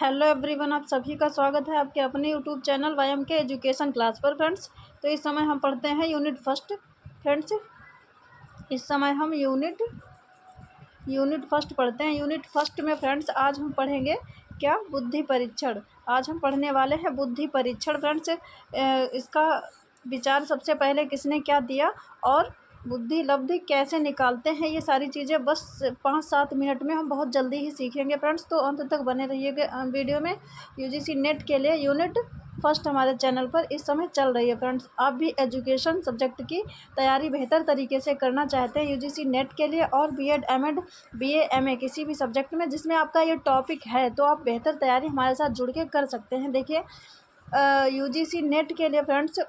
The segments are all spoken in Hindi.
हेलो एवरीवन, आप सभी का स्वागत है आपके अपने यूट्यूब चैनल वाईएम के एजुकेशन क्लास पर। फ्रेंड्स, तो इस समय हम पढ़ते हैं यूनिट फर्स्ट। फ्रेंड्स, इस समय हम यूनिट फर्स्ट पढ़ते हैं। यूनिट फर्स्ट में फ्रेंड्स आज हम पढ़ेंगे क्या, बुद्धि परीक्षण। आज हम पढ़ने वाले हैं बुद्धि परीक्षण। फ्रेंड्स, इसका विचार सबसे पहले किसने क्या दिया और बुद्धि लब्धि कैसे निकालते हैं, ये सारी चीज़ें बस 5-7 मिनट में हम बहुत जल्दी ही सीखेंगे। फ्रेंड्स, तो अंत तक बने रहिएगा वीडियो में। यूजीसी नेट के लिए यूनिट फर्स्ट हमारे चैनल पर इस समय चल रही है। फ्रेंड्स, आप भी एजुकेशन सब्जेक्ट की तैयारी बेहतर तरीके से करना चाहते हैं यूजीसी नेट के लिए और बीएड एमएड बीए एमए किसी भी सब्जेक्ट में जिसमें आपका ये टॉपिक है, तो आप बेहतर तैयारी हमारे साथ जुड़ के कर सकते हैं। देखिए, यूजीसी नेट के लिए फ्रेंड्स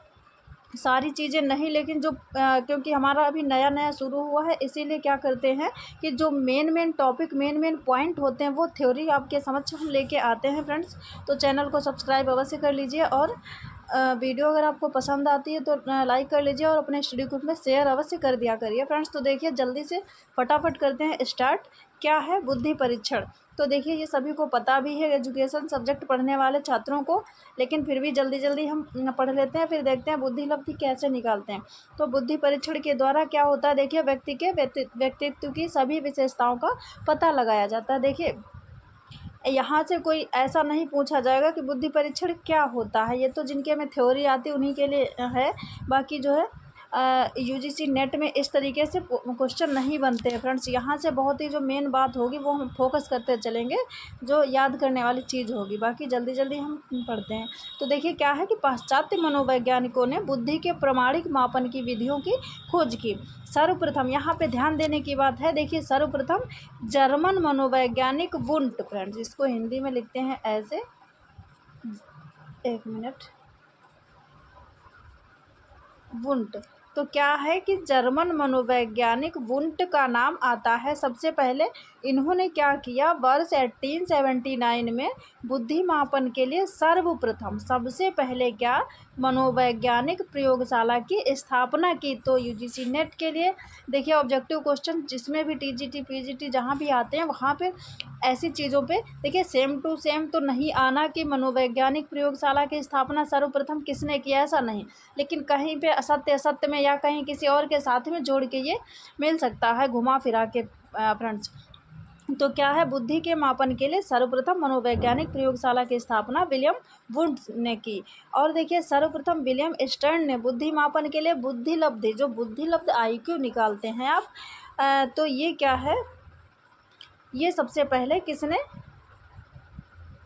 सारी चीज़ें नहीं, लेकिन जो क्योंकि हमारा अभी नया नया शुरू हुआ है, इसीलिए क्या करते हैं कि जो मेन टॉपिक मेन पॉइंट होते हैं वो थ्योरी आपके समक्ष हम लेके आते हैं। फ्रेंड्स, तो चैनल को सब्सक्राइब अवश्य कर लीजिए और वीडियो अगर आपको पसंद आती है तो लाइक कर लीजिए और अपने स्टडी ग्रुप में शेयर अवश्य कर दिया करिए। फ्रेंड्स, तो देखिए जल्दी से फटाफट करते हैं स्टार्ट। क्या है बुद्धि परीक्षण? तो देखिए, ये सभी को पता भी है एजुकेशन सब्जेक्ट पढ़ने वाले छात्रों को, लेकिन फिर भी जल्दी हम पढ़ लेते हैं, फिर देखते हैं बुद्धि लब्धि कैसे निकालते हैं। तो बुद्धि परीक्षण के द्वारा क्या होता है, देखिए व्यक्ति के व्यक्तित्व की सभी विशेषताओं का पता लगाया जाता है। देखिए, यहाँ से कोई ऐसा नहीं पूछा जाएगा कि बुद्धि परीक्षण क्या होता है, ये तो जिनके में थ्योरी आती है उन्हीं के लिए है। बाकी जो है यूजीसी नेट में इस तरीके से क्वेश्चन नहीं बनते हैं। फ्रेंड्स, यहाँ से बहुत ही जो मेन बात होगी वो हम फोकस करते चलेंगे, जो याद करने वाली चीज़ होगी। बाकी जल्दी हम पढ़ते हैं। तो देखिए क्या है कि पाश्चात्य मनोवैज्ञानिकों ने बुद्धि के प्रमाणिक मापन की विधियों की खोज की। सर्वप्रथम यहाँ पे ध्यान देने की बात है, देखिए सर्वप्रथम जर्मन मनोवैज्ञानिक वुंट। फ्रेंड्स, इसको हिंदी में लिखते हैं ऐसे, एक मिनट, वुंट। तो क्या है कि जर्मन मनोवैज्ञानिक वुंट का नाम आता है। सबसे पहले इन्होंने क्या किया, वर्ष 1879 में बुद्धि मापन के लिए सर्वप्रथम सबसे पहले क्या, मनोवैज्ञानिक प्रयोगशाला की स्थापना की। तो यूजीसी नेट के लिए देखिए ऑब्जेक्टिव क्वेश्चन जिसमें भी टीजीटी पीजीटी जहाँ भी आते हैं वहाँ पे ऐसी चीज़ों पे देखिए सेम टू सेम तो नहीं आना कि मनोवैज्ञानिक प्रयोगशाला की स्थापना सर्वप्रथम किसने किया, ऐसा नहीं, लेकिन कहीं पे असत्य असत्य में या कहीं किसी और के साथ में जोड़ के ये मिल सकता है घुमा फिरा के। फ्रेंड्स, तो क्या है, बुद्धि के मापन के लिए सर्वप्रथम मनोवैज्ञानिक प्रयोगशाला की स्थापना विलियम वुंट ने की। और देखिए सर्वप्रथम विलियम स्टर्न ने बुद्धि मापन के लिए बुद्धि लब्धि, जो बुद्धि लब्धि आईक्यू निकालते हैं आप, तो ये क्या है, ये सबसे पहले किसने,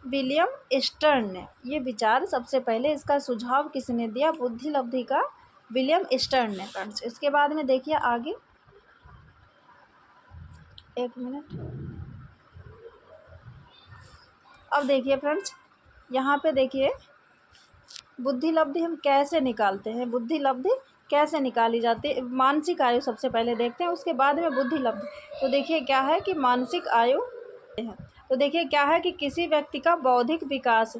विलियम स्टर्न ने ये विचार सबसे पहले, इसका सुझाव किसने दिया, बुद्धि लब्धि का, विलियम स्टर्न ने। फ्रेंड्स, इसके बाद में देखिए आगे, एक मिनट, अब देखिए फ्रेंड्स यहाँ पे देखिए बुद्धि लब्धि हम कैसे निकालते हैं, बुद्धि लब्धि कैसे निकाली जाती है। मानसिक आयु सबसे पहले देखते हैं, उसके बाद में बुद्धि लब्धि। तो देखिए क्या है कि मानसिक आयु है। तो देखिए क्या है कि किसी व्यक्ति का बौद्धिक विकास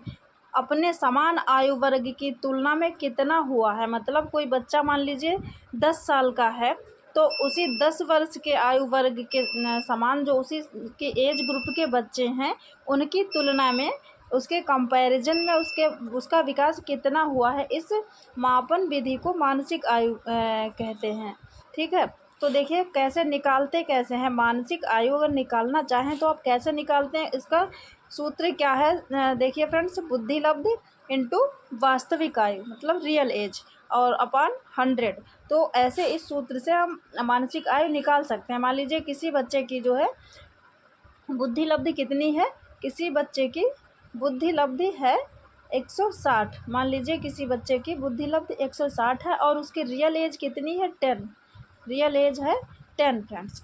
अपने समान आयु वर्ग की तुलना में कितना हुआ है। मतलब कोई बच्चा मान लीजिए 10 साल का है, तो उसी 10 वर्ष के आयु वर्ग के समान जो उसी के एज ग्रुप के बच्चे हैं, उनकी तुलना में उसके कंपैरिजन में उसका विकास कितना हुआ है, इस मापन विधि को मानसिक आयु कहते हैं। ठीक है, तो देखिए कैसे निकालते कैसे हैं मानसिक आयु, अगर निकालना चाहें तो आप कैसे निकालते हैं, इसका सूत्र क्या है, देखिए फ्रेंड्स, बुद्धि लब्धि इंटू वास्तविक आयु मतलब रियल एज और अपॉन 100। तो ऐसे इस सूत्र से हम मानसिक आयु निकाल सकते हैं। मान लीजिए किसी बच्चे की जो है बुद्धि लब्धि कितनी है, किसी बच्चे की बुद्धि लब्धि है 160। मान लीजिए किसी बच्चे की बुद्धि लब्धि 160 है और उसकी रियल एज कितनी है, 10। रियल एज है 10 फ्रेंड्स,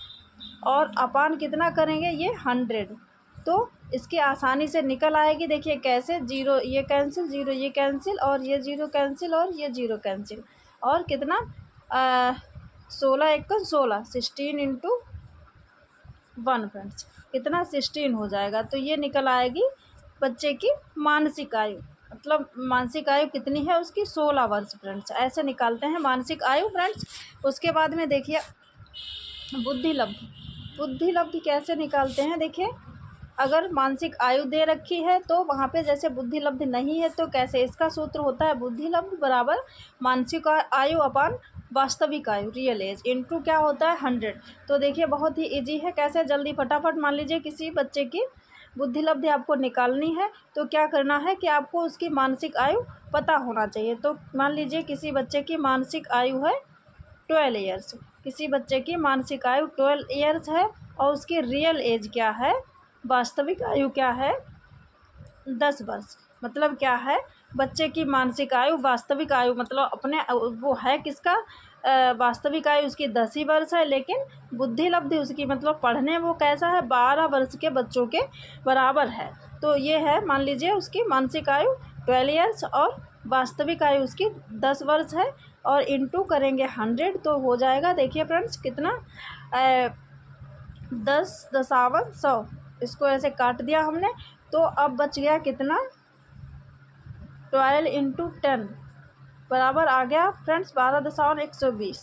और अपान कितना करेंगे, ये 100। तो इसकी आसानी से निकल आएगी। देखिए कैसे, जीरो ये कैंसिल, जीरो ये कैंसिल, और ये जीरो कैंसिल, और ये जीरो कैंसिल, और कितना 16 1 16, 16 इंटू 1 फ्रेंड्स, कितना 16 हो जाएगा। तो ये निकल आएगी बच्चे की मानसिक आयु, मतलब मानसिक आयु कितनी है उसकी, 16 वर्ष। फ्रेंड्स, ऐसे निकालते हैं मानसिक आयु। फ्रेंड्स, उसके बाद में देखिए बुद्धि लब्धि, बुद्धि लब्धि कैसे निकालते हैं, देखिए अगर मानसिक आयु दे रखी है तो वहाँ पे जैसे बुद्धि लब्ध नहीं है तो कैसे, इसका सूत्र होता है बुद्धि लब्ध बराबर मानसिक आयु अपान वास्तविक आयु रियल एज इनटू क्या होता है 100। तो देखिए बहुत ही इजी है, कैसे जल्दी फटाफट मान लीजिए किसी बच्चे की बुद्धि लब्धि आपको निकालनी है तो क्या करना है कि आपको उसकी मानसिक आयु पता होना चाहिए। तो मान लीजिए किसी बच्चे की मानसिक आयु है 12 ईयर्स, किसी बच्चे की मानसिक आयु 12 ईयर्स है और उसकी रियल एज क्या है, वास्तविक आयु क्या है 10 वर्ष। मतलब क्या है, बच्चे की मानसिक आयु वास्तविक आयु मतलब अपने वो है किसका वास्तविक आयु उसकी 10 ही वर्ष है, लेकिन बुद्धि लब्धि उसकी मतलब पढ़ने वो कैसा है 12 वर्ष के बच्चों के बराबर है। तो ये है मान लीजिए उसकी मानसिक आयु 12 ईयर्स और वास्तविक आयु उसकी 10 वर्ष है और इंटू करेंगे 100 तो हो जाएगा। देखिए फ्रेंड्स कितना 10 दशावन 100, इसको ऐसे काट दिया हमने तो अब बच गया कितना 12 इंटू 10 बराबर आ गया फ्रेंड्स 12.120।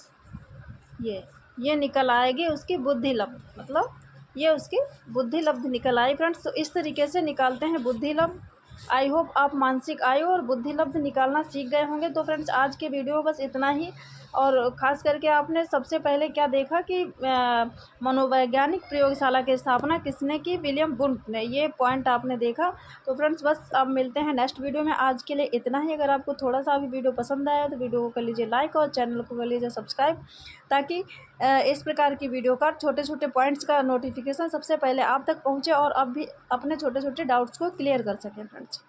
ये निकल आएगी उसकी बुद्धि लब्ध, मतलब ये उसकी बुद्धि लब्ध निकल आई फ्रेंड्स। तो इस तरीके से निकालते हैं बुद्धि लब्ध। आई होप आप मानसिक आयु और बुद्धि लब्ध निकालना सीख गए होंगे। तो फ्रेंड्स आज के वीडियो बस इतना ही, और ख़ास करके आपने सबसे पहले क्या देखा कि मनोवैज्ञानिक प्रयोगशाला की स्थापना किसने की, विलियम वुंट ने, ये पॉइंट आपने देखा। तो फ्रेंड्स बस अब मिलते हैं नेक्स्ट वीडियो में, आज के लिए इतना ही। अगर आपको थोड़ा सा भी वीडियो पसंद आया तो वीडियो को कर लीजिए लाइक और चैनल को कर लीजिए सब्सक्राइब, ताकि इस प्रकार की वीडियो का छोटे छोटे पॉइंट्स का नोटिफिकेशन सबसे पहले आप तक पहुँचे और अब भी अपने छोटे छोटे डाउट्स को क्लियर कर सकें फ्रेंड्स।